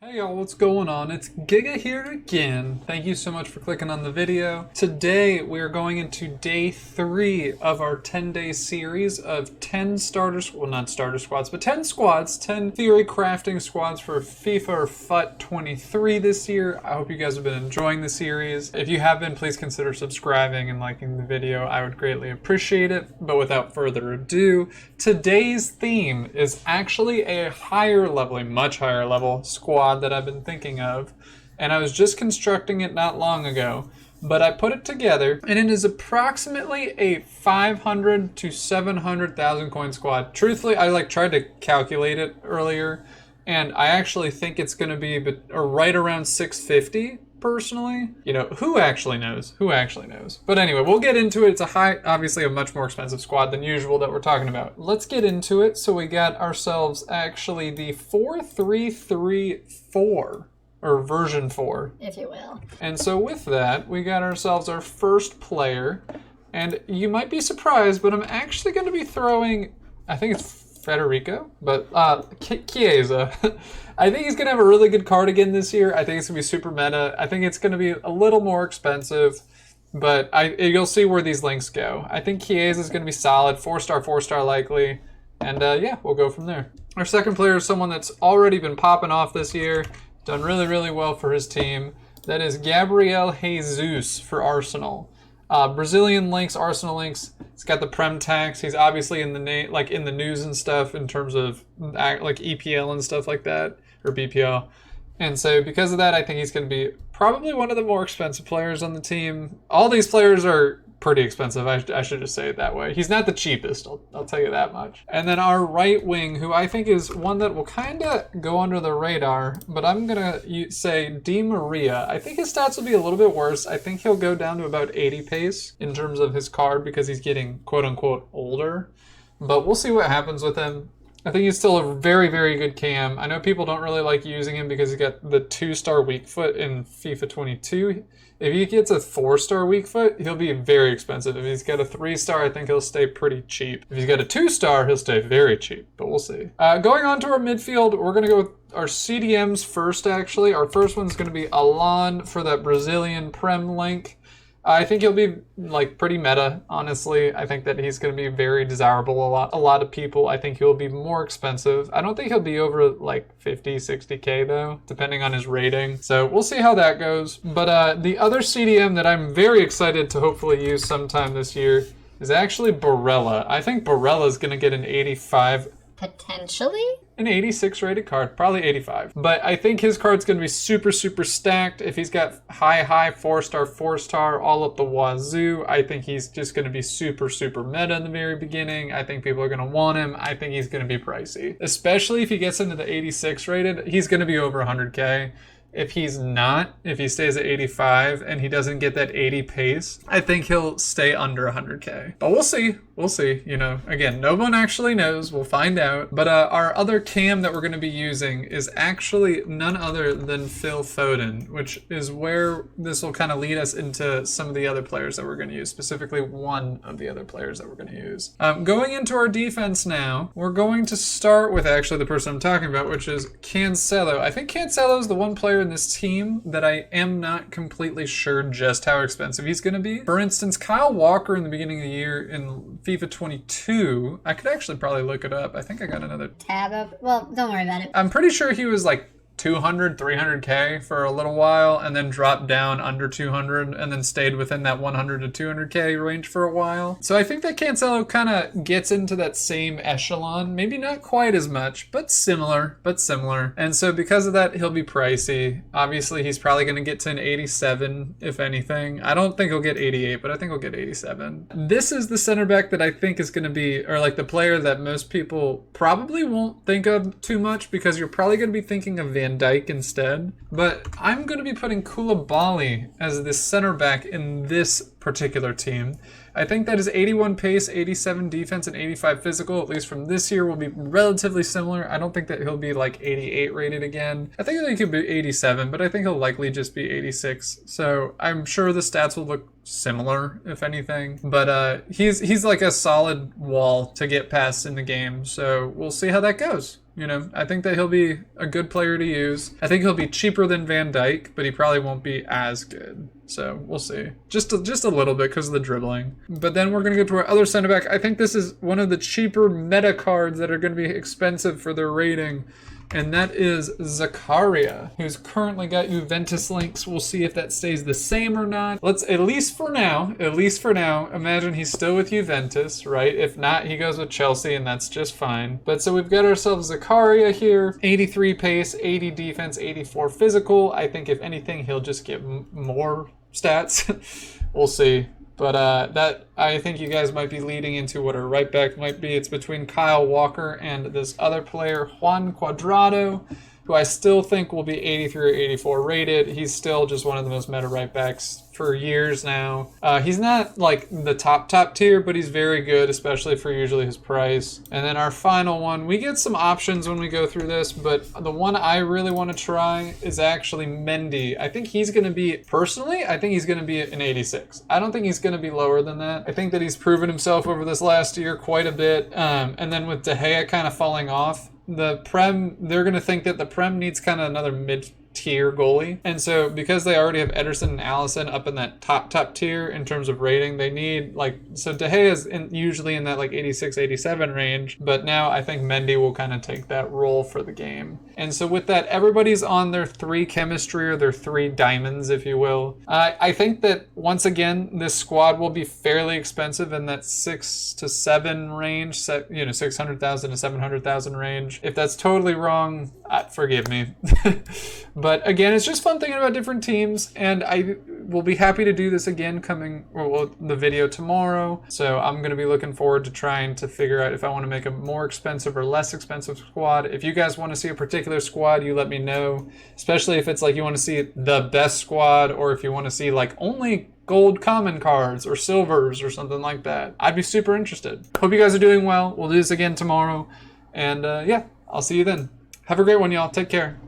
Hey y'all, what's going on? It's Giga here again. Thank you so much for clicking on the video. Today we are going into day 3 of our 10-day series of 10 starters, well not starter squads, but 10 squads, 10 theory crafting squads for FIFA or FUT 23 this year. I hope you guys have been enjoying the series. If you have been, please consider subscribing and liking the video. I would greatly appreciate it. But without further ado, today's theme is actually a higher level, a much higher level squad that I've been thinking of, and I was just constructing it not long ago, but I put it together and it is approximately a 500 to 700,000 coin squad. Truthfully, I tried to calculate it earlier and I actually think it's going to be right around 650 personally. You know, who actually knows? But anyway, we'll get into it. It's obviously a much more expensive squad than usual that we're talking about. Let's get into it. So we got ourselves actually the 4-3-3-4, or version 4, if you will. And so with that, we got ourselves our first player, and you might be surprised, but I'm actually going to be throwing, I think it's Federico, but Chiesa. I think he's going to have a really good card again this year. I think it's going to be super meta. I think it's going to be a little more expensive, but you'll see where these links go. I think Chiesa is going to be solid, 4-star, 4-star likely, and yeah, we'll go from there. Our second player is someone that's already been popping off this year, done really, really well for his team. That is Gabriel Jesus for Arsenal. Brazilian links, Arsenal links. He's got the Prem tax. He's obviously in the in the news and stuff in terms of EPL and stuff like that, or BPL. And so because of that, I think he's going to be probably one of the more expensive players on the team. All these players are pretty expensive. I should just say it that way. He's not the cheapest, I'll tell you that much. And then our right wing, who I think is one that will kind of go under the radar, but I'm going to say Di Maria. I think his stats will be a little bit worse. I think he'll go down to about 80 pace in terms of his card because he's getting quote-unquote older. But we'll see what happens with him. I think he's still a very, very good cam. I know people don't really like using him because he's got the 2-star weak foot in FIFA 22. If he gets a 4-star weak foot, he'll be very expensive. If he's got a 3-star, I think he'll stay pretty cheap. If he's got a 2-star, he'll stay very cheap, but we'll see. Going on to our midfield, we're going to go with our CDMs first, actually. Our first one's going to be Allan for that Brazilian Prem link. I think he'll be pretty meta, honestly. I think that he's going to be very desirable. A lot of people. I think he'll be more expensive. I don't think he'll be over 50, 60k though, depending on his rating. So we'll see how that goes. But the other CDM that I'm very excited to hopefully use sometime this year is actually Barella. I think Barella is going to get an 85. Potentially? An 86 rated card, probably 85. But I think his card's going to be super, super stacked. If he's got high, 4-star, 4-star, all up the wazoo, I think he's just going to be super, super meta in the very beginning. I think people are going to want him. I think he's going to be pricey. Especially if he gets into the 86 rated, he's going to be over 100k. If he's not, if he stays at 85 and he doesn't get that 80 pace, I think he'll stay under 100k. But we'll see. We'll see. You know, again, no one actually knows. We'll find out. But our other cam that we're going to be using is actually none other than Phil Foden, which is where this will kind of lead us into some of the other players that we're going to use, specifically one of the other players that we're going to use. Going into our defense now, we're going to start with actually the person I'm talking about, which is Cancelo. I think Cancelo is the one player in this team that I am not completely sure just how expensive he's going to be. For instance, Kyle Walker in the beginning of the year in FIFA 22, I could actually probably look it up. I think I got another tab up. Well, don't worry about it. I'm pretty sure he was 200, 300k for a little while and then dropped down under 200 and then stayed within that 100 to 200k range for a while. So I think that Cancelo kind of gets into that same echelon, maybe not quite as much, but similar. And so because of that, he'll be pricey. Obviously, he's probably going to get to an 87, if anything. I don't think he'll get 88, but I think he'll get 87. This is the center back that I think is going to be, or the player that most people probably won't think of too much because you're probably going to be thinking of Van Dijk instead, but I'm going to be putting Kabali as the center back in this particular team. I think that his 81 pace, 87 defense, and 85 physical, at least from this year, will be relatively similar. I don't think that he'll be like 88 rated again. I think that he could be 87, but I think he'll likely just be 86. So I'm sure the stats will look similar, if anything. But he's like a solid wall to get past in the game. So we'll see how that goes. You know, I think that he'll be a good player to use. I think he'll be cheaper than Van Dijk, but he probably won't be as good. So we'll see. Just a little bit because of the dribbling. But then we're going to go to our other center back. I think this is one of the cheaper meta cards that are going to be expensive for their rating. And that is Zakaria, who's currently got Juventus links. We'll see if that stays the same or not. Let's, at least for now, imagine he's still with Juventus, right? If not, he goes with Chelsea, and that's just fine. But so we've got ourselves Zakaria here. 83 pace, 80 defense, 84 physical. I think if anything, he'll just get more stats. We'll see. But that, I think you guys might be leading into what our right back might be. It's between Kyle Walker and this other player, Juan Cuadrado, who I still think will be 83 or 84 rated. He's still just one of the most meta right backs for years now. He's not like the top tier, but he's very good, especially for usually his price. And then our final one, we get some options when we go through this, but the one I really want to try is actually Mendy. I think he's going to be, personally, I think he's going to be an 86. I don't think he's going to be lower than that. I think that he's proven himself over this last year quite a bit. And then with De Gea kind of falling off, the Prem, they're going to think that the Prem needs kind of another mid-tier goalie. And so because they already have Ederson and Alisson up in that top tier in terms of rating, they need like, so De Gea is usually in that like 86, 87 range. But now I think Mendy will kind of take that role for the game. And so with that, everybody's on their 3 chemistry or their 3 diamonds, if you will. I think that once again, this squad will be fairly expensive in that 6 to 7 range, 600,000 to 700,000 range. If that's totally wrong, forgive me. But again, it's just fun thinking about different teams, and I will be happy to do this again the video tomorrow. So I'm going to be looking forward to trying to figure out if I want to make a more expensive or less expensive squad. If you guys want to see a particular squad, you let me know, especially if it's like you want to see the best squad, or if you want to see like only gold common cards or silvers or something like that. I'd be super interested. Hope you guys are doing well. We'll do this again tomorrow. And yeah, I'll see you then. Have a great one, y'all. Take care.